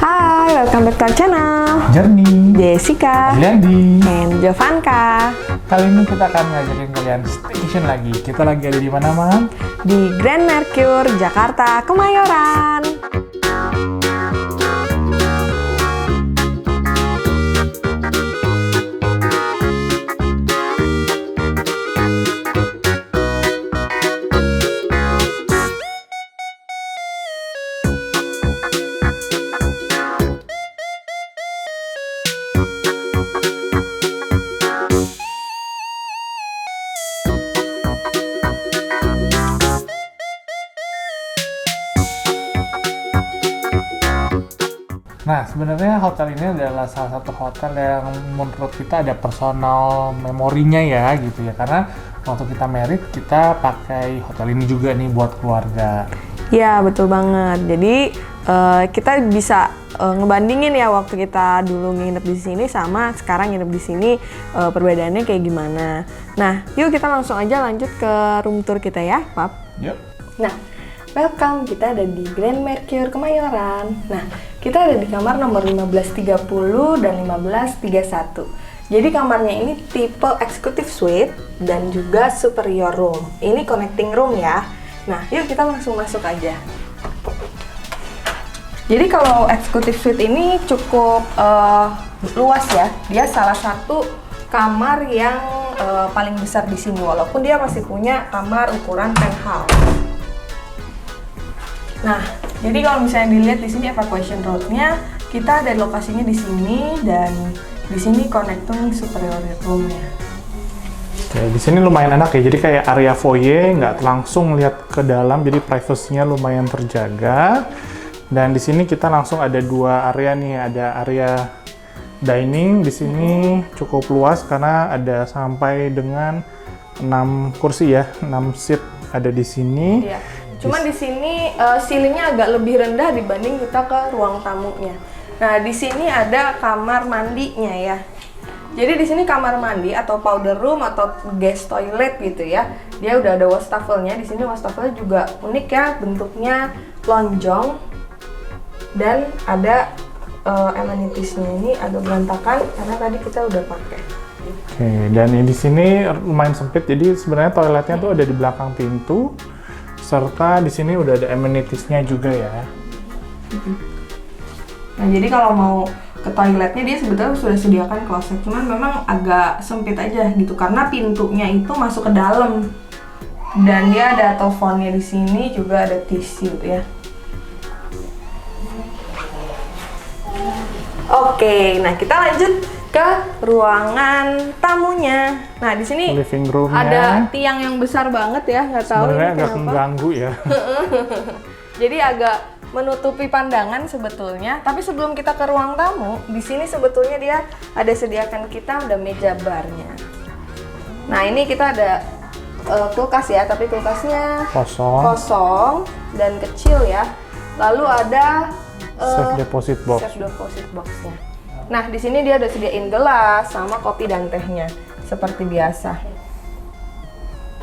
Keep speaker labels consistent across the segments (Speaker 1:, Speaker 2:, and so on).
Speaker 1: Hai, welcome back to our channel.
Speaker 2: Journey,
Speaker 1: Jessica,
Speaker 2: Adliandi.
Speaker 1: and Jovanka.
Speaker 2: Kali ini kita akan ngajakin kalian staycation lagi. Kita lagi ada di mana, Mang?
Speaker 1: Di Grand Mercure, Jakarta, Kemayoran.
Speaker 2: Nah, sebenarnya hotel ini adalah salah satu hotel yang menurut kita ada personal memorinya ya, gitu ya. Karena waktu kita married, kita pakai hotel ini juga nih buat keluarga.
Speaker 1: Ya, betul banget. Jadi, kita bisa ngebandingin ya waktu kita dulu nginep di sini sama sekarang nginep di sini, perbedaannya kayak gimana. Nah, yuk kita langsung aja lanjut ke room tour kita ya, Pap.
Speaker 2: Yuk.
Speaker 1: Nah, welcome, kita ada di Grand Mercure Kemayoran. Nah, kita ada di kamar nomor 1530 dan 1531. Jadi kamarnya ini tipe executive suite dan juga superior room. Ini connecting room ya. Nah, yuk kita langsung masuk aja. Jadi kalau executive suite ini cukup luas ya. Dia salah satu kamar yang paling besar di sini, walaupun dia masih punya kamar ukuran penthouse. Nah, jadi kalau misalnya dilihat di sini evacuation road-nya, kita ada lokasinya di sini dan di sini connecting superior room-nya.
Speaker 2: Oke, di sini lumayan enak ya. Jadi kayak area foyer, nggak langsung lihat ke dalam, jadi privasinya lumayan terjaga. Dan di sini kita langsung ada dua area nih, ada area dining di sini cukup luas karena ada sampai dengan 6 kursi ya, 6 seat ada di sini.
Speaker 1: Iya. Cuman di sini ceilingnya agak lebih rendah dibanding kita ke ruang tamunya. Nah, di sini ada kamar mandinya ya. Jadi di sini kamar mandi atau powder room atau guest toilet gitu ya. Dia udah ada wastafelnya. Di sini wastafelnya juga unik ya, bentuknya lonjong dan ada amenitiesnya. Ini agak berantakan karena tadi kita udah pakai.
Speaker 2: Oke, dan di sini lumayan sempit. Jadi sebenarnya toiletnya tuh ada di belakang pintu. Serta di sini udah ada amenities-nya juga ya.
Speaker 1: Nah, jadi kalau mau ke toiletnya dia sebetulnya sudah sediakan kloset, cuman memang agak sempit aja gitu karena pintunya itu masuk ke dalam. Dan dia ada teleponnya di sini, juga ada tisu ya. Oke, nah kita lanjut ke ruangan tamunya. Nah, di sini
Speaker 2: Living room-nya.
Speaker 1: ada tiang yang besar banget ya, nggak tahu
Speaker 2: Sebenarnya
Speaker 1: ini
Speaker 2: agak
Speaker 1: kenapa.
Speaker 2: mengganggu ya.
Speaker 1: Jadi agak menutupi pandangan sebetulnya. Tapi sebelum kita ke ruang tamu, di sini sebetulnya dia ada sediakan kita ada meja barnya. Nah, ini kita ada kulkas ya, tapi kulkasnya kosong dan kecil ya. Lalu ada
Speaker 2: Safe deposit box.
Speaker 1: safe deposit box-nya. Nah, di sini dia udah sediain gelas sama kopi dan tehnya seperti biasa.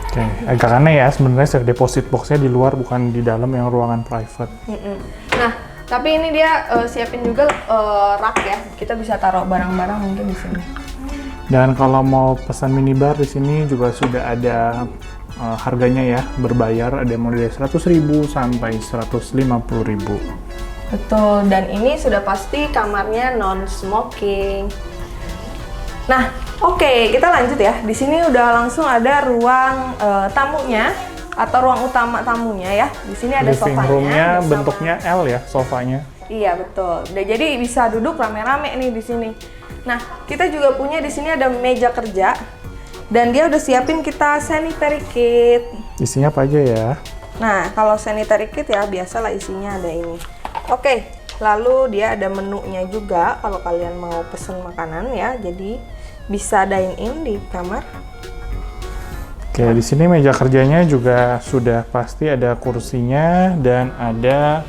Speaker 2: Oke, agak aneh ya sebenarnya safe deposit box-nya di luar bukan di dalam yang ruangan private.
Speaker 1: Nah, tapi ini dia siapin juga rak ya. Kita bisa taruh barang-barang mungkin di sini.
Speaker 2: Dan kalau mau pesan minibar di sini juga sudah ada harganya ya, berbayar, ada mulai dari 100.000 sampai 150.000.
Speaker 1: Betul, dan ini sudah pasti kamarnya non-smoking. Nah, oke, kita lanjut ya. Di sini udah langsung ada ruang tamunya atau ruang utama tamunya ya. Di sini ada
Speaker 2: Living
Speaker 1: sofanya.
Speaker 2: room-nya
Speaker 1: bersama-
Speaker 2: bentuknya L ya, sofanya.
Speaker 1: Iya, betul. Dan jadi bisa duduk rame-rame nih di sini. Nah, kita juga punya di sini ada meja kerja dan dia udah siapin kita sanitary kit.
Speaker 2: Isinya apa aja ya?
Speaker 1: Nah, kalau sanitary kit ya biasalah isinya ada ini. Oke, lalu dia ada menunya juga kalau kalian mau pesen makanan ya. Jadi bisa dine in di kamar.
Speaker 2: Oke, di sini meja kerjanya juga sudah pasti ada kursinya dan ada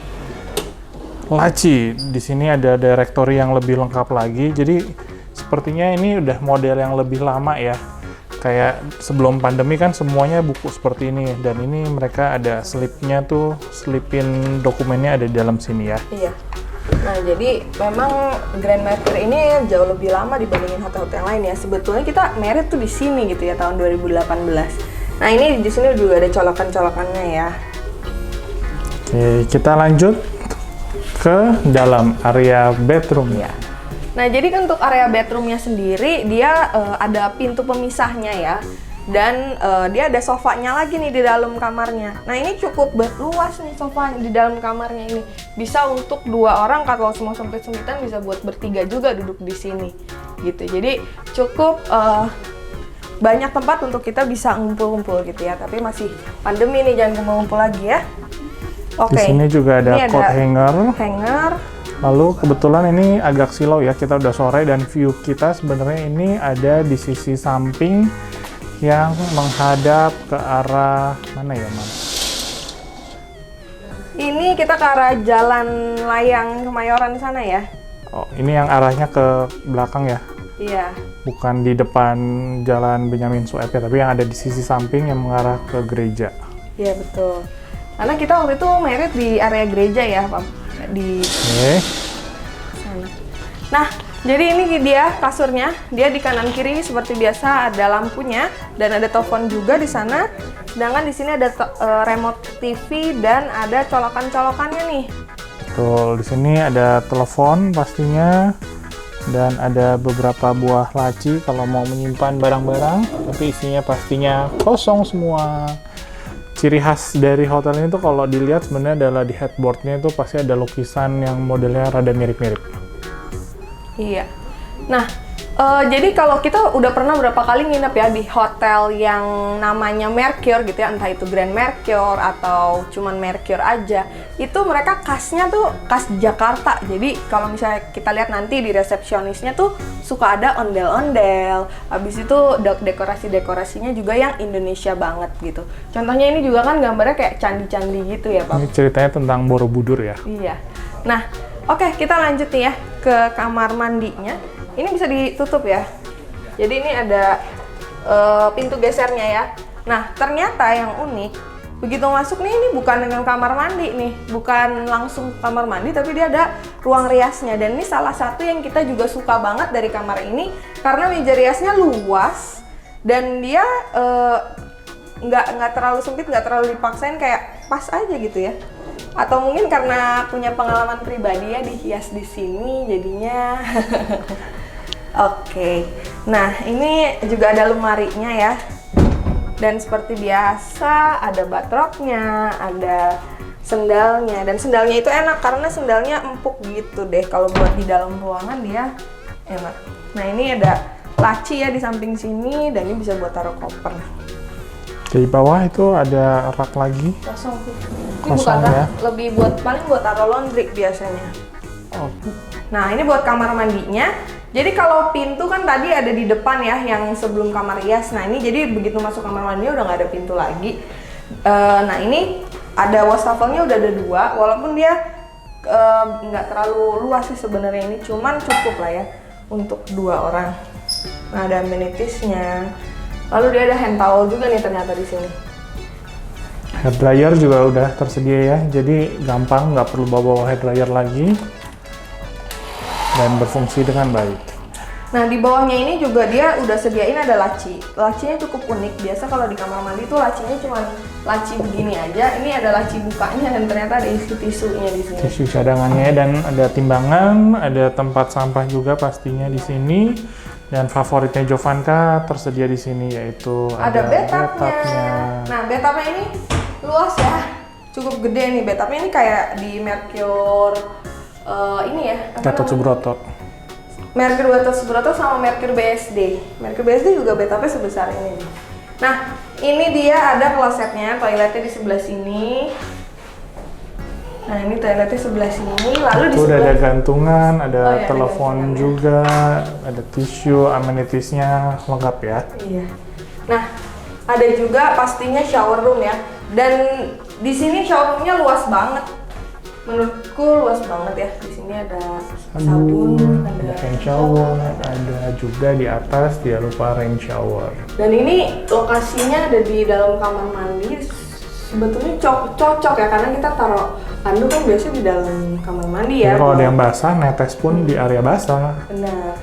Speaker 2: laci. Di sini ada directory yang lebih lengkap lagi. Jadi sepertinya ini udah model yang lebih lama ya. Kayak sebelum pandemi kan semuanya buku seperti ini, dan ini mereka ada slipnya tuh, slipin dokumennya ada di dalam sini ya.
Speaker 1: Iya. Nah, jadi memang Grand Mercure ini jauh lebih lama dibandingin hotel-hotel yang lain ya. Sebetulnya kita merit tuh di sini gitu ya tahun 2018. Nah, ini di sini juga ada colokan-colokannya ya.
Speaker 2: Oke, kita lanjut ke dalam area bedroom.
Speaker 1: Ya. Nah, jadi untuk area bedroomnya sendiri dia ada pintu pemisahnya ya. Dan dia ada sofanya lagi nih di dalam kamarnya. Nah, ini cukup luas nih sofanya di dalam kamarnya ini. Bisa untuk 2 orang, kalau semua sempit-sempitan bisa buat bertiga juga duduk di sini. Gitu. Jadi cukup banyak tempat untuk kita bisa ngumpul-ngumpul gitu ya. Tapi masih pandemi nih, jangan ngumpul-ngumpul lagi ya. Oke.
Speaker 2: Di sini juga ada coat hanger. Lalu kebetulan ini agak silau ya, kita udah sore dan view kita sebenarnya ini ada di sisi samping yang menghadap ke arah mana ya, Mam?
Speaker 1: Ini kita ke arah Jalan Layang Kemayoran sana ya.
Speaker 2: Oh, ini yang arahnya ke belakang ya?
Speaker 1: Iya.
Speaker 2: Bukan di depan Jalan Benyamin Sueb ya, tapi yang ada di sisi samping yang mengarah ke gereja.
Speaker 1: Iya, betul. Karena kita waktu itu merit di area gereja ya, Pak. Di sana. Nah, jadi ini dia kasurnya. Dia di kanan kiri seperti biasa ada lampunya dan ada telepon juga di sana. Sedangkan di sini ada remote TV dan ada colokan-colokannya nih.
Speaker 2: Betul, di sini ada telepon pastinya dan ada beberapa buah laci kalau mau menyimpan barang-barang, tapi isinya pastinya kosong semua. Ciri khas dari hotel ini tuh kalau dilihat sebenarnya adalah di headboardnya itu pasti ada lukisan yang modelnya rada mirip-mirip.
Speaker 1: Iya. Nah, jadi kalau kita udah pernah berapa kali nginep ya di hotel yang namanya Mercure gitu ya, entah itu Grand Mercure atau cuman Mercure aja, itu mereka khasnya tuh khas Jakarta. Jadi kalau misalnya kita lihat nanti di resepsionisnya tuh suka ada ondel-ondel, habis itu dekorasi-dekorasinya juga yang Indonesia banget gitu. Contohnya ini juga kan gambarnya kayak candi-candi gitu ya, Pak.
Speaker 2: Ini ceritanya tentang Borobudur ya.
Speaker 1: Iya. Nah, oke, kita lanjut nih ya ke kamar mandinya. Ini bisa ditutup ya. Jadi ini ada pintu gesernya ya. Nah, ternyata yang unik, begitu masuk nih, ini bukan dengan kamar mandi nih, bukan langsung kamar mandi, tapi dia ada ruang riasnya. Dan ini salah satu yang kita juga suka banget dari kamar ini, karena meja riasnya luas dan dia nggak terlalu sempit, nggak terlalu dipaksain, kayak pas aja gitu ya. Atau mungkin karena punya pengalaman pribadi ya dihias di sini jadinya. Oke. Nah, ini juga ada lemarinya ya. Dan seperti biasa ada batroknya, ada sendalnya. Dan sendalnya itu enak karena sendalnya empuk gitu deh. Kalau buat di dalam ruangan dia enak. Nah, ini ada laci ya di samping sini dan ini bisa buat taruh koper.
Speaker 2: Di bawah itu ada rak lagi.
Speaker 1: Kosong. Ini
Speaker 2: Kosong
Speaker 1: bukan
Speaker 2: ya.
Speaker 1: rak, lebih paling buat taruh laundry biasanya.
Speaker 2: Oh.
Speaker 1: Nah, ini buat kamar mandinya. Jadi kalau pintu kan tadi ada di depan ya, yang sebelum kamar rias. Nah, ini jadi begitu masuk kamar mandinya udah nggak ada pintu lagi. Nah, ini ada wastafelnya udah ada 2, walaupun dia nggak terlalu luas sih sebenarnya ini, cuman cukup lah ya untuk 2 orang. Nah, ada amenities-nya. Lalu dia ada hand towel juga nih ternyata di sini.
Speaker 2: Hair dryer juga udah tersedia ya, jadi gampang, nggak perlu bawa hair dryer lagi dan berfungsi dengan baik.
Speaker 1: Nah, di bawahnya ini juga dia udah sediain ada laci. Lacinya cukup unik. Biasa kalau di kamar mandi tuh lacinya cuma laci begini aja. Ini ada laci bukanya dan ternyata ada isi tisunya di sini.
Speaker 2: Tisu cadangannya dan ada timbangan, ada tempat sampah juga pastinya di sini. Dan favoritnya Jovanka tersedia di sini yaitu
Speaker 1: ada bathtubnya. Nah, bathtubnya ini luas ya. Cukup gede nih bathtubnya, ini kayak di Mercure ini ya.
Speaker 2: Gatot Subroto.
Speaker 1: Mercure Gatot Subroto sama Mercure BSD. Mercure BSD juga bathtubnya sebesar ini nih. Nah, ini dia ada klosetnya, toiletnya di sebelah sini. Nah, ini toiletnya sebelah sini, lalu di
Speaker 2: udah
Speaker 1: sebelah
Speaker 2: ada gantungan, ada
Speaker 1: iya,
Speaker 2: telepon
Speaker 1: ada
Speaker 2: juga, ada tisu, amenitiesnya lengkap ya.
Speaker 1: Iya. Nah, ada juga pastinya shower room ya. Dan di sini shower roomnya luas banget. Menurutku luas banget ya. Di sini ada sabun,
Speaker 2: ada hand shower, ada juga di atas dia lupa rain shower.
Speaker 1: Dan ini lokasinya ada di dalam kamar mandi. Sebetulnya cocok ya karena kita taruh handuk kan biasanya di dalam kamar mandi
Speaker 2: Jadi
Speaker 1: ya.
Speaker 2: kalau ada yang basah, netes pun di area basah.
Speaker 1: Benar.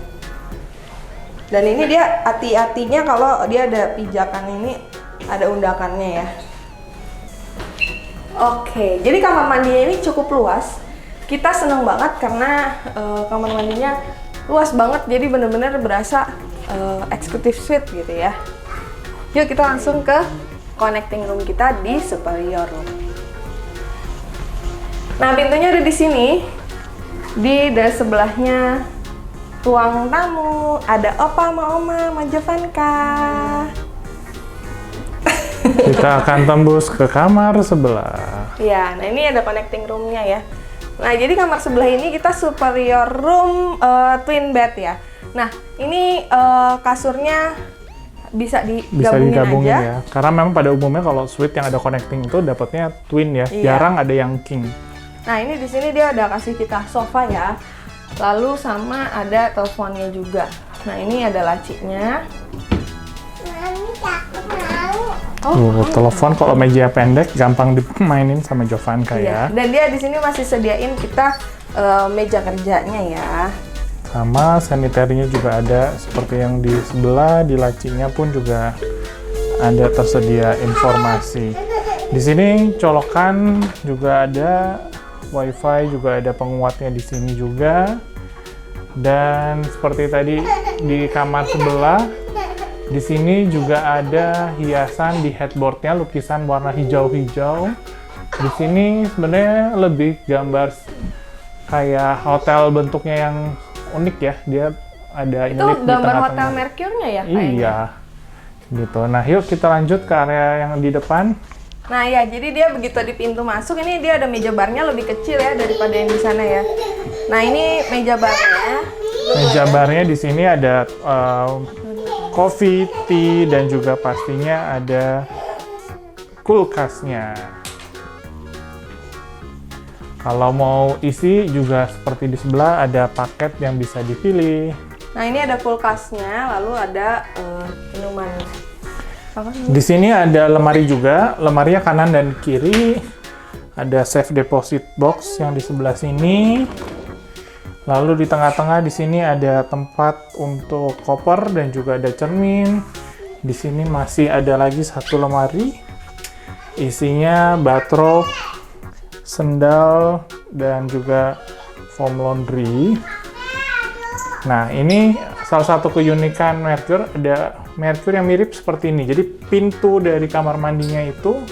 Speaker 1: Dan ini dia hati-hatinya kalau dia ada pijakan ini, ada undakannya ya. Oke, jadi kamar mandinya ini cukup luas. Kita seneng banget karena kamar mandinya luas banget, jadi bener-bener berasa executive suite gitu ya. Yuk kita langsung ke connecting room kita di superior room. Nah, pintunya ada di sini. Di dari sebelahnya ruang tamu, ada opa sama oma, sama Jovanka.
Speaker 2: Kita akan tembus ke kamar sebelah.
Speaker 1: Ya, nah ini ada connecting roomnya ya. Nah, jadi kamar sebelah ini kita superior room twin bed ya. Nah, ini kasurnya bisa
Speaker 2: Digabungin
Speaker 1: aja.
Speaker 2: ya. Karena memang pada umumnya kalau suite yang ada connecting itu dapatnya twin ya.
Speaker 1: Iya.
Speaker 2: Jarang ada yang king.
Speaker 1: Nah, ini di sini dia ada kasih kita sofa ya. Lalu sama ada teleponnya juga. Nah, ini ada lacinya.
Speaker 2: Telepon kalau meja pendek gampang dimainin sama Jovanka ya.
Speaker 1: Dan dia di sini masih sediain kita meja kerjanya ya.
Speaker 2: Sama sanitarinya juga ada seperti yang di sebelah, di lacinya pun juga ada tersedia informasi. Di sini colokan juga ada, wifi juga ada penguatnya di sini juga. Dan seperti tadi di kamar sebelah, di sini juga ada hiasan di headboardnya, lukisan warna hijau-hijau. Di sini sebenarnya lebih gambar kayak hotel bentuknya yang unik ya, dia ada
Speaker 1: Itu
Speaker 2: inlet di
Speaker 1: gambar
Speaker 2: tengah-tengah.
Speaker 1: hotel Mercure-nya ya kayaknya?
Speaker 2: Iya, gitu. Nah, yuk kita lanjut ke area yang di depan.
Speaker 1: Nah ya, jadi dia begitu di pintu masuk, ini dia ada meja barnya lebih kecil ya daripada yang di sana ya. Nah, ini meja barnya.
Speaker 2: Meja barnya di sini ada coffee, tea, dan juga pastinya ada kulkasnya. Kalau mau isi juga seperti di sebelah ada paket yang bisa dipilih.
Speaker 1: Nah, ini ada kulkasnya, lalu ada minuman. Apa ini?
Speaker 2: Di sini ada lemari juga, lemarinya kanan dan kiri. Ada safe deposit box yang di sebelah sini. Lalu di tengah-tengah di sini ada tempat untuk koper dan juga ada cermin. Di sini masih ada lagi satu lemari. Isinya bathrobe, sendal, dan juga foam laundry. Nah, ini salah satu keunikan Mercure, ada Mercure yang mirip seperti ini. Jadi pintu dari kamar mandinya itu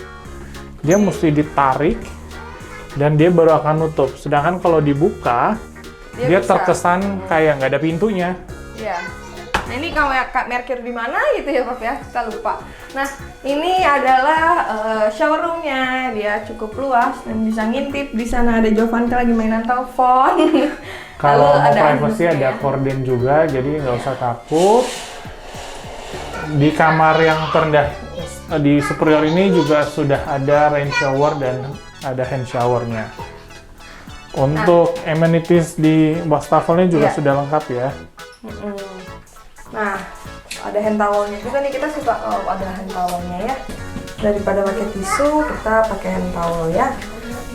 Speaker 2: dia mesti ditarik dan dia baru akan nutup. Sedangkan kalau dibuka, dia
Speaker 1: bisa.
Speaker 2: terkesan kayak nggak ada pintunya.
Speaker 1: Iya. Nah, ini kalau Kak Mercure di mana gitu ya, Pak ya? Kita lupa. Nah, ini adalah shower room-nya. Dia cukup luas dan bisa ngintip. Di sana ada Jovanka lagi mainan telepon.
Speaker 2: Kalau
Speaker 1: Lalu
Speaker 2: mau
Speaker 1: ada
Speaker 2: privacy
Speaker 1: handuknya
Speaker 2: ada
Speaker 1: ya.
Speaker 2: korden juga, jadi nggak usah takut. Di kamar yang terendah di superior ini juga sudah ada rain shower dan ada hand showernya. Untuk amenities di wastafelnya juga
Speaker 1: Iya.
Speaker 2: sudah lengkap ya.
Speaker 1: Nah, ada hand towelnya juga nih. Kita suka kalau ada hand towelnya ya. Daripada pakai tisu, kita pakai hand towel ya.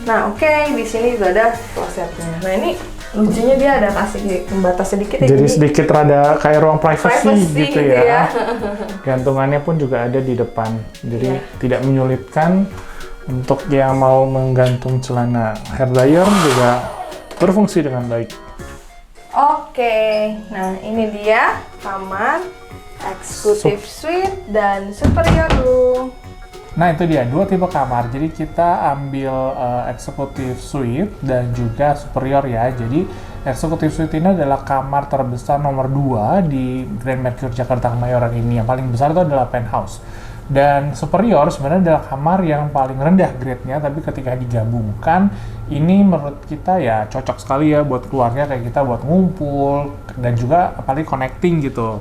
Speaker 1: Nah, oke, di sini juga ada klosetnya. Nah, ini lucunya dia ada kasih pembatas sedikit ya.
Speaker 2: Jadi sedikit rada kayak ruang privacy gitu ya.
Speaker 1: ya.
Speaker 2: Gantungannya pun juga ada di depan. Jadi
Speaker 1: Iya.
Speaker 2: tidak menyulitkan untuk yang mau menggantung celana. Hair dryer juga berfungsi dengan baik.
Speaker 1: Oke, nah ini dia kamar executive suite dan superior room.
Speaker 2: Nah, itu dia dua tipe kamar. Jadi kita ambil executive suite dan juga superior ya. Jadi executive suite ini adalah kamar terbesar nomor 2 di Grand Mercure Jakarta Kemayoran ini. Yang paling besar itu adalah penthouse. Dan superior sebenarnya adalah kamar yang paling rendah grade-nya, tapi ketika digabungkan, ini menurut kita ya cocok sekali ya buat keluarga kayak kita buat ngumpul dan juga apalagi connecting gitu.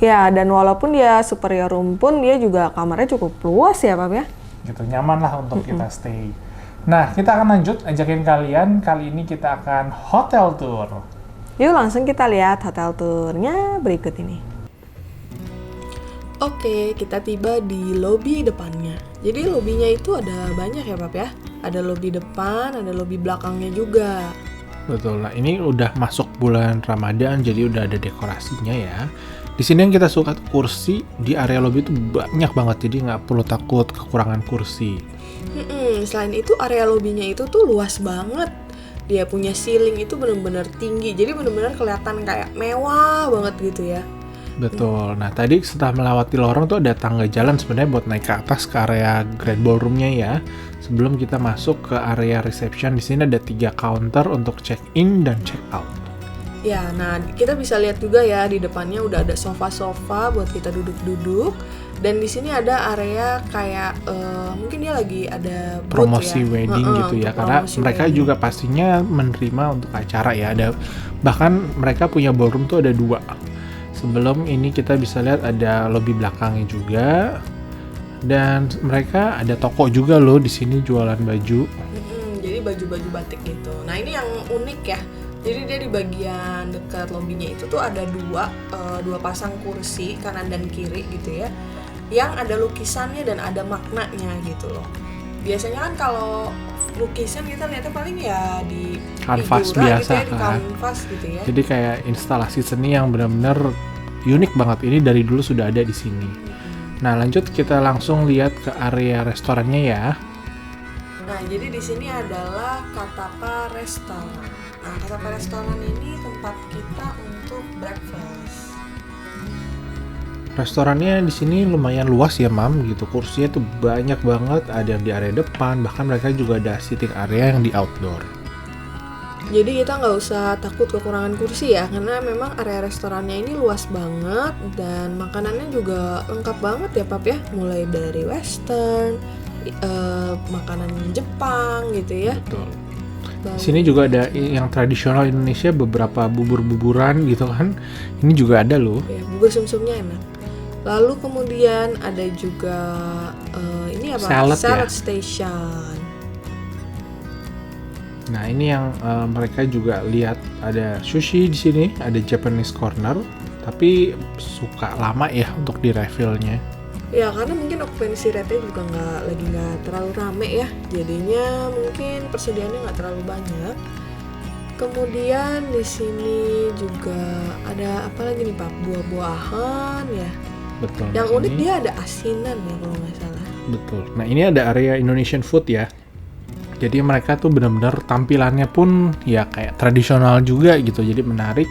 Speaker 1: Ya, dan walaupun dia superior room pun dia juga kamarnya cukup luas ya, Pak ya.
Speaker 2: Gitu, nyaman lah untuk kita stay. Nah, kita akan lanjut ajakin kalian, kali ini kita akan hotel tour.
Speaker 1: Yuk langsung kita lihat hotel tournya berikut ini. Oke, kita tiba di lobi depannya. Jadi lobinya itu ada banyak ya, Pak ya. Ada lobi depan, ada lobi belakangnya juga.
Speaker 2: Betul. Nah, ini udah masuk bulan Ramadan, jadi udah ada dekorasinya ya. Di sini yang kita suka tuh kursi di area lobby itu banyak banget, jadi nggak perlu takut kekurangan kursi.
Speaker 1: Selain itu area lobinya itu tuh luas banget. Dia punya ceiling itu bener-bener tinggi, jadi bener-bener kelihatan kayak mewah banget gitu ya.
Speaker 2: Betul. Nah, tadi setelah melewati lorong tuh ada tangga jalan sebenarnya buat naik ke atas ke area grand ballroom-nya ya. Sebelum kita masuk ke area reception, di sini ada 3 counter untuk check-in dan check-out.
Speaker 1: Ya, nah kita bisa lihat juga ya di depannya udah ada sofa-sofa buat kita duduk-duduk. Dan di sini ada area kayak mungkin dia lagi ada booth
Speaker 2: Promosi
Speaker 1: ya.
Speaker 2: wedding gitu ya,
Speaker 1: untuk
Speaker 2: karena
Speaker 1: promosi
Speaker 2: mereka
Speaker 1: wedding.
Speaker 2: juga pastinya menerima untuk acara ya. Ada bahkan mereka punya ballroom tuh ada 2. Sebelum ini kita bisa lihat ada lobby belakangnya juga. Dan mereka ada toko juga loh di sini jualan baju.
Speaker 1: Jadi baju-baju batik gitu. Nah ini yang unik ya. Jadi dia di bagian dekat lobbynya itu tuh ada dua pasang kursi kanan dan kiri gitu ya. Yang ada lukisannya dan ada maknanya gitu loh. Biasanya kan kalau lukisan kita lihatnya paling ya di
Speaker 2: Kanvas
Speaker 1: figura
Speaker 2: biasa
Speaker 1: gitu ya, di
Speaker 2: kan.
Speaker 1: kanvas gitu ya.
Speaker 2: Jadi kayak instalasi seni yang benar-benar unik banget. Ini dari dulu sudah ada di sini. Nah, lanjut kita langsung lihat ke area restorannya ya.
Speaker 1: Nah, jadi di sini adalah Katapa Restoran. Nah, Katapa Restoran ini tempat kita untuk breakfast.
Speaker 2: Restorannya di sini lumayan luas ya, Mam, gitu. Kursinya tuh banyak banget, ada yang di area depan, bahkan mereka juga ada sitting area yang di outdoor.
Speaker 1: Jadi kita nggak usah takut kekurangan kursi ya, karena memang area restorannya ini luas banget dan makanannya juga lengkap banget ya, Pap ya. Mulai dari western, makanan Jepang gitu ya.
Speaker 2: Betul.
Speaker 1: Dan
Speaker 2: Di sini juga ada yang tradisional Indonesia, beberapa bubur-buburan gitu kan. Ini juga ada loh.
Speaker 1: ya, bubur sumsumnya enak. Lalu kemudian ada juga ini apa?
Speaker 2: Salad ya?
Speaker 1: Station.
Speaker 2: Nah, ini yang mereka juga lihat ada sushi di sini, ada Japanese corner, tapi suka lama ya untuk di refillnya.
Speaker 1: Ya karena mungkin occupancy rate-nya juga nggak terlalu rame ya, jadinya mungkin persediaannya nggak terlalu banyak. Kemudian di sini juga ada apa lagi nih Pak? Buah-buahan ya.
Speaker 2: Betul.
Speaker 1: Yang
Speaker 2: di
Speaker 1: unik
Speaker 2: sini.
Speaker 1: dia ada asinan ya kalau nggak salah.
Speaker 2: Betul. Nah, ini ada area Indonesian food ya. Jadi mereka tuh benar-benar tampilannya pun ya kayak tradisional juga gitu. Jadi menarik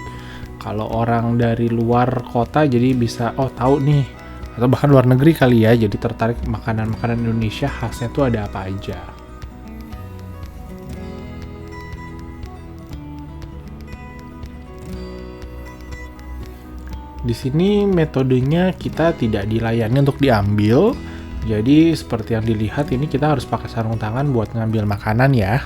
Speaker 2: kalau orang dari luar kota jadi bisa tahu nih, atau bahkan luar negeri kali ya, jadi tertarik makanan-makanan Indonesia khasnya tuh ada apa aja. Di sini metodenya kita tidak dilayani untuk diambil. Jadi seperti yang dilihat ini kita harus pakai sarung tangan buat ngambil makanan ya.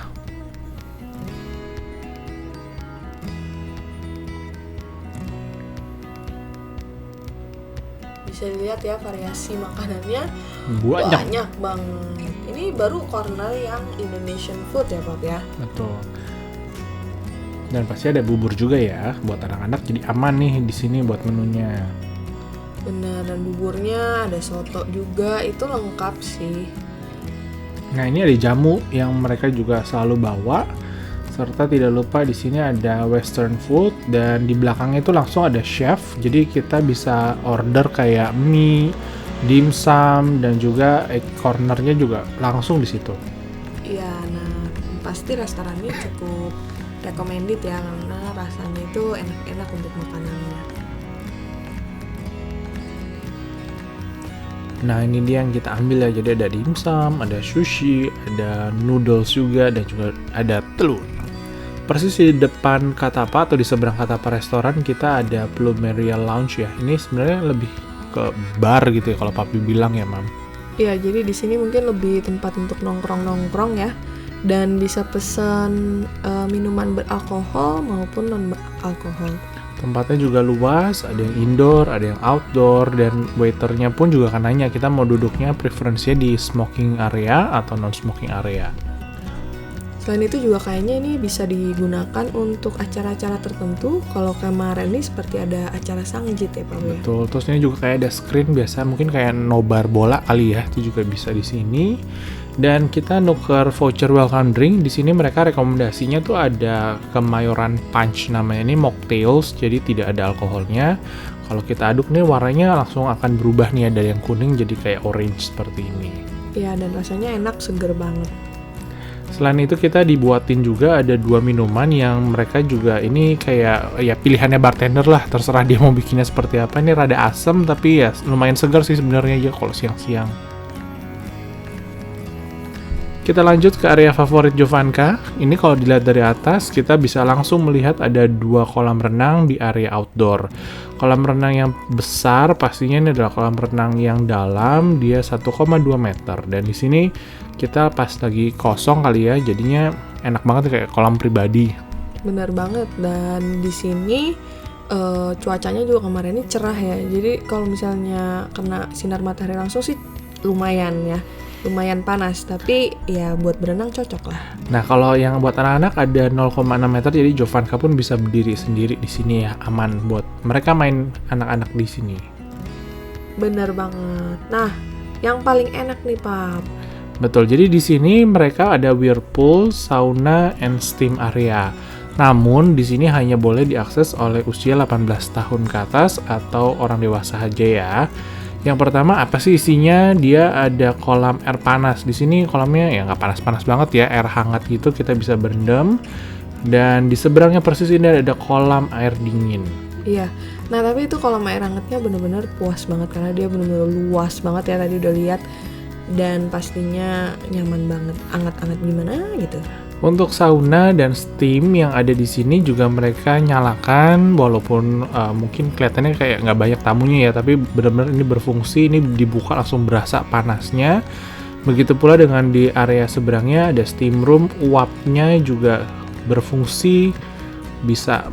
Speaker 1: Bisa dilihat ya variasi makanannya
Speaker 2: Banyak.
Speaker 1: banyak banget. Ini baru corner yang Indonesian food ya Pak ya.
Speaker 2: Betul. Dan pasti ada bubur juga ya buat anak-anak, jadi aman nih di sini buat menunya.
Speaker 1: Benar, dan buburnya ada soto juga, itu lengkap sih.
Speaker 2: Nah, ini ada jamu yang mereka juga selalu bawa, serta tidak lupa di sini ada western food, dan di belakangnya itu langsung ada chef. Jadi kita bisa order kayak mie, dimsum, dan juga egg cornernya juga langsung di situ.
Speaker 1: Iya, nah pasti restoran ini cukup recommended ya, karena rasanya itu enak-enak untuk makanannya.
Speaker 2: Nah, ini dia yang kita ambil ya. Jadi ada dimsum, ada sushi, ada noodles juga, dan juga ada telur. Persis di depan Katapa atau di seberang Katapa restoran kita ada Plumeria Lounge ya. Ini sebenarnya lebih ke bar gitu ya kalau papi bilang ya, Mam.
Speaker 1: Iya, jadi di sini mungkin lebih tempat untuk nongkrong-nongkrong ya, dan bisa pesan minuman beralkohol maupun non beralkohol.
Speaker 2: Tempatnya juga luas, ada yang indoor, ada yang outdoor, dan waiternya pun juga akan nanya kita mau duduknya preferensinya di smoking area atau non-smoking area.
Speaker 1: Selain itu juga kayaknya ini bisa digunakan untuk acara-acara tertentu. Kalau kemarin ini seperti ada acara sangjit ya Pak ya.
Speaker 2: Betul, terus ini juga kayak ada screen biasa, mungkin kayak nobar bola kali ya, itu juga bisa di sini. Dan kita nuker voucher welcome drink. Di sini mereka rekomendasinya tuh ada Kemayoran Punch namanya, ini mocktails, jadi tidak ada alkoholnya. Kalau kita aduk nih warnanya langsung akan berubah nih ya, dari yang kuning jadi kayak orange seperti ini.
Speaker 1: Iya, dan rasanya enak, seger banget.
Speaker 2: Selain itu kita dibuatin juga ada 2 minuman yang mereka juga ini kayak ya pilihannya bartender lah, terserah dia mau bikinnya seperti apa. Ini rada asem tapi ya lumayan segar sih sebenarnya ya kalau siang-siang. Kita lanjut ke area favorit Jovanka. Ini kalau dilihat dari atas kita bisa langsung melihat ada 2 kolam renang di area outdoor. Kolam renang yang besar pastinya ini adalah kolam renang yang dalam, dia 1,2 meter, dan di sini kita pas lagi kosong kali ya, jadinya enak banget kayak kolam pribadi.
Speaker 1: Bener banget, dan di sini cuacanya juga kemarin ini cerah ya. Jadi kalau misalnya kena sinar matahari langsung sih lumayan panas, tapi ya buat berenang cocok lah.
Speaker 2: Nah, kalau yang buat anak-anak ada 0,6 meter, jadi Jovanka pun bisa berdiri sendiri di sini ya, aman buat mereka main anak-anak di sini.
Speaker 1: Bener banget. Nah, yang paling enak nih, Pap.
Speaker 2: Betul, jadi di sini mereka ada whirlpool, sauna, and steam area. Namun di sini hanya boleh diakses oleh usia 18 tahun ke atas atau orang dewasa aja ya. Yang pertama apa sih isinya? Dia ada kolam air panas. Di sini kolamnya ya nggak panas-panas banget ya, air hangat gitu, kita bisa berendam. Dan di seberangnya persis ini ada kolam air dingin.
Speaker 1: Iya. Nah, tapi itu kolam air hangatnya bener-bener puas banget karena dia bener-bener luas banget ya, tadi udah lihat. Dan pastinya nyaman banget, hangat-hangat gimana gitu.
Speaker 2: Untuk sauna dan steam yang ada di sini juga mereka nyalakan, walaupun mungkin kelihatannya kayak nggak banyak tamunya ya, tapi benar-benar ini berfungsi, ini dibuka langsung berasa panasnya. Begitu pula dengan di area seberangnya ada steam room, uapnya juga berfungsi, bisa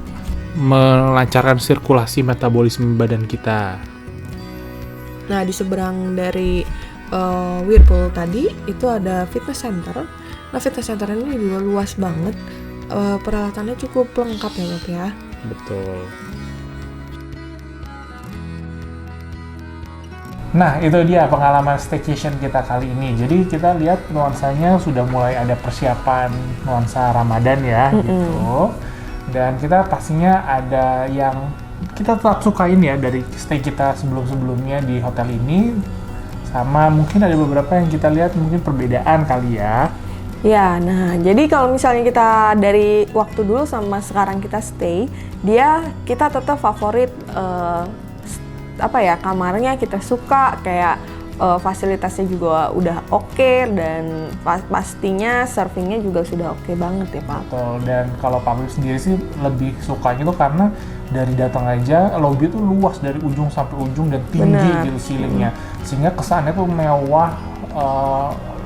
Speaker 2: melancarkan sirkulasi metabolisme badan kita.
Speaker 1: Nah, di seberang dari whirlpool tadi itu ada fitness center. Nah, fitness center ini juga luas banget, peralatannya cukup lengkap ya Bapak ya.
Speaker 2: Betul. Nah, itu dia pengalaman staycation kita kali ini. Jadi kita lihat nuansanya sudah mulai ada persiapan nuansa Ramadan ya, gitu. Dan kita pastinya ada yang kita tetap sukain ya dari stay kita sebelum-sebelumnya di hotel ini. Sama mungkin ada beberapa yang kita lihat mungkin perbedaan kali ya.
Speaker 1: Ya, nah jadi kalau misalnya kita dari waktu dulu sama sekarang kita stay, kita tetap favorit kamarnya kita suka, kayak fasilitasnya juga udah oke, dan pastinya servingnya juga sudah oke banget ya Pak.
Speaker 2: Betul, dan kalau Pak Wib sendiri sih lebih sukanya tuh karena dari datang aja lobby tuh luas dari ujung sampai ujung dan tinggi gitu ceilingnya, sehingga kesannya tuh mewah,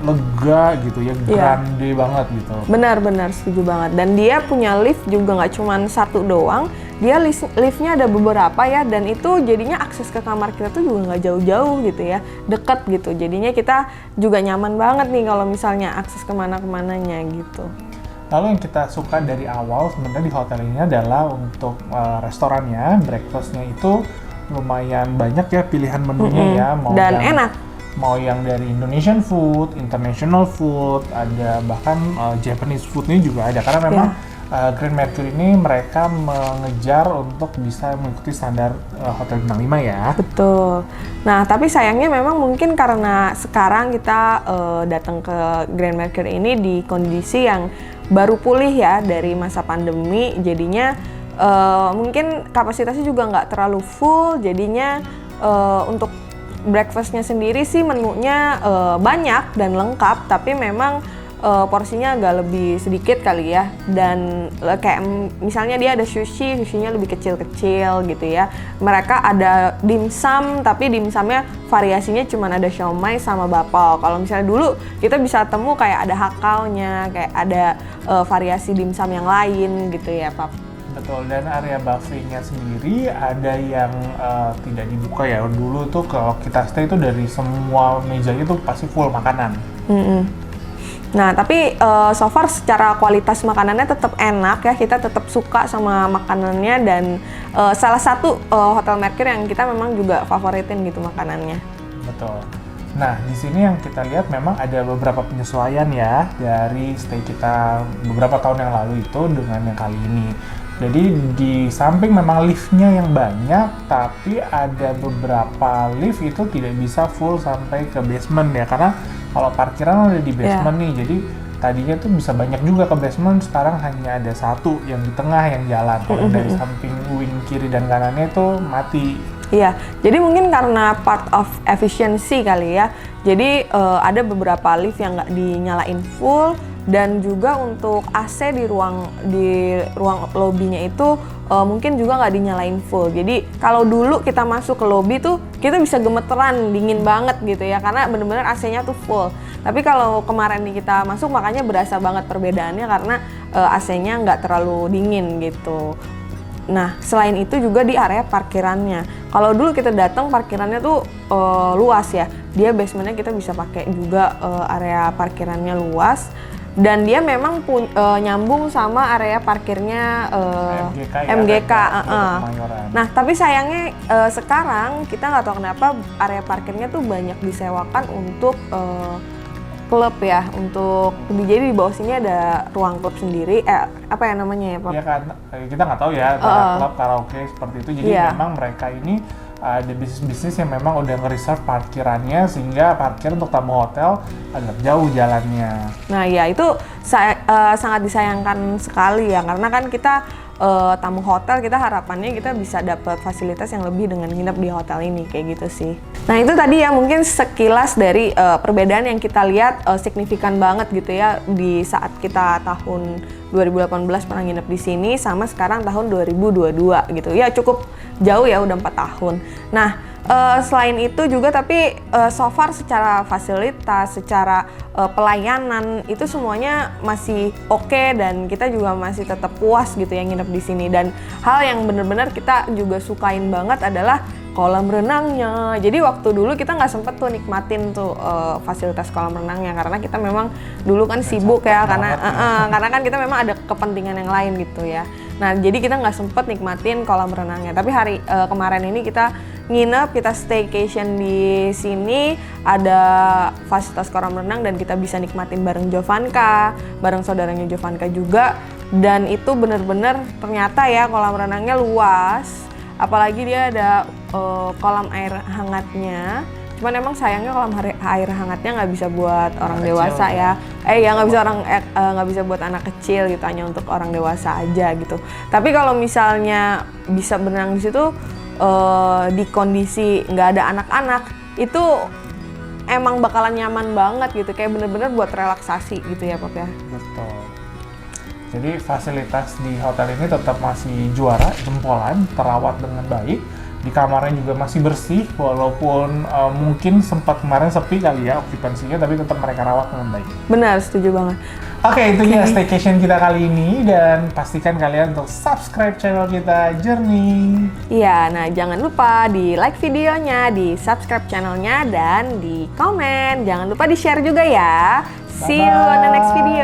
Speaker 2: lega gitu ya, grande banget gitu.
Speaker 1: Benar setuju banget. Dan dia punya lift juga nggak cuma satu doang, dia liftnya ada beberapa ya, dan itu jadinya akses ke kamar kita tuh juga nggak jauh-jauh gitu ya, deket gitu. Jadinya kita juga nyaman banget nih kalau misalnya akses kemana-kemananya gitu.
Speaker 2: Lalu yang kita suka dari awal sebenarnya di hotel ini adalah untuk restorannya, breakfastnya itu lumayan banyak ya pilihan menunya ya,
Speaker 1: dan enak.
Speaker 2: Mau yang dari Indonesian food, international food, ada bahkan Japanese foodnya juga ada, karena memang Grand Mercury ini mereka mengejar untuk bisa mengikuti standar Hotel Bintang 5 ya.
Speaker 1: Betul. Nah, tapi sayangnya memang mungkin karena sekarang kita datang ke Grand Mercury ini di kondisi yang baru pulih ya dari masa pandemi, jadinya mungkin kapasitasnya juga nggak terlalu full, jadinya untuk breakfastnya sendiri sih menunya banyak dan lengkap, tapi memang porsinya agak lebih sedikit kali ya. Dan kayak misalnya dia ada sushinya lebih kecil-kecil gitu ya. Mereka ada dimsum, tapi dimsumnya variasinya cuma ada siomay sama bapau. Kalau misalnya dulu kita bisa temu kayak ada hakaunya, kayak ada variasi dimsum yang lain gitu ya Pak.
Speaker 2: Betul, dan area buffet-nya sendiri ada yang tidak dibuka ya. Dulu tuh kalau kita stay itu dari semua mejanya tuh pasti full makanan.
Speaker 1: Nah, tapi so far secara kualitas makanannya tetap enak ya, kita tetap suka sama makanannya, dan salah satu Hotel Mercury yang kita memang juga favoritin gitu makanannya.
Speaker 2: Betul. Nah, di sini yang kita lihat memang ada beberapa penyesuaian ya dari stay kita beberapa tahun yang lalu itu dengan yang kali ini. Jadi di samping memang liftnya yang banyak, tapi ada beberapa lift itu tidak bisa full sampai ke basement ya, karena kalau parkiran ada di basement nih, jadi tadinya tuh bisa banyak juga ke basement, sekarang hanya ada satu yang di tengah yang jalan. Kalau dari samping wing kiri dan kanannya itu mati.
Speaker 1: Iya, jadi mungkin karena part of efficiency kali ya. Jadi ada beberapa lift yang nggak dinyalain full, dan juga untuk AC di ruang lobbynya itu mungkin juga nggak dinyalain full. Jadi kalau dulu kita masuk ke lobby tuh kita bisa gemeteran, dingin banget gitu ya, karena bener-bener AC-nya tuh full. Tapi kalau kemarin nih kita masuk, makanya berasa banget perbedaannya karena AC-nya nggak terlalu dingin gitu. Nah, selain itu juga di area parkirannya. Kalau dulu kita datang parkirannya tuh luas ya. Dia basementnya kita bisa pakai juga area parkirannya luas. Dan dia memang nyambung sama area parkirnya MGK. Nah, tapi sayangnya sekarang kita nggak tahu kenapa area parkirnya tuh banyak disewakan untuk klub ya, jadi di bawah sini ada ruang klub sendiri, apa ya namanya ya Pak?
Speaker 2: Iya kan, kita nggak tahu ya, klub karaoke seperti itu, jadi memang mereka ini ada bisnis-bisnis yang memang udah nge-reserve parkirannya, sehingga parkir untuk tamu hotel agak jauh jalannya.
Speaker 1: Nah ya itu sangat disayangkan sekali ya, karena kan kita tamu hotel, kita harapannya kita bisa dapat fasilitas yang lebih dengan nginep di hotel ini, kayak gitu sih. Nah itu tadi ya mungkin sekilas dari perbedaan yang kita lihat signifikan banget gitu ya di saat kita tahun 2018 pernah nginep di sini sama sekarang tahun 2022 gitu. Ya cukup jauh ya, udah 4 tahun. Nah selain itu juga tapi so far secara fasilitas, secara pelayanan itu semuanya masih oke, dan kita juga masih tetap puas gitu ya nginep di sini. Dan hal yang benar-benar kita juga sukain banget adalah kolam renangnya. Jadi waktu dulu kita nggak sempet tuh nikmatin tuh fasilitas kolam renangnya, karena kita memang dulu kan sibuk ya, karena kan kita memang ada kepentingan yang lain gitu ya. Nah jadi kita nggak sempet nikmatin kolam renangnya. Tapi hari kemarin ini kita nginep, kita staycation di sini, ada fasilitas kolam renang dan kita bisa nikmatin bareng Jovanka, bareng saudaranya Jovanka juga. Dan itu bener-bener ternyata ya kolam renangnya luas, apalagi dia ada kolam air hangatnya. Cuman emang sayangnya kolam air hangatnya nggak bisa buat orang dewasa ya. Nggak bisa buat anak kecil gitu, hanya untuk orang dewasa aja gitu. Tapi kalau misalnya bisa berenang di situ di kondisi nggak ada anak-anak, itu emang bakalan nyaman banget gitu, kayak bener-bener buat relaksasi gitu ya Pap ya.
Speaker 2: Betul. Jadi fasilitas di hotel ini tetap masih juara, jempolan, terawat dengan baik. Di kamarnya juga masih bersih, walaupun mungkin sempat kemarin sepi kali ya okupansinya, tapi tetap mereka rawat dengan baik.
Speaker 1: Benar, setuju banget.
Speaker 2: Oke, itu dia staycation kita kali ini, dan pastikan kalian untuk subscribe channel kita Journey.
Speaker 1: Iya, nah jangan lupa di like videonya, di subscribe channelnya, dan di komen. Jangan lupa di share juga ya. See you on the next video.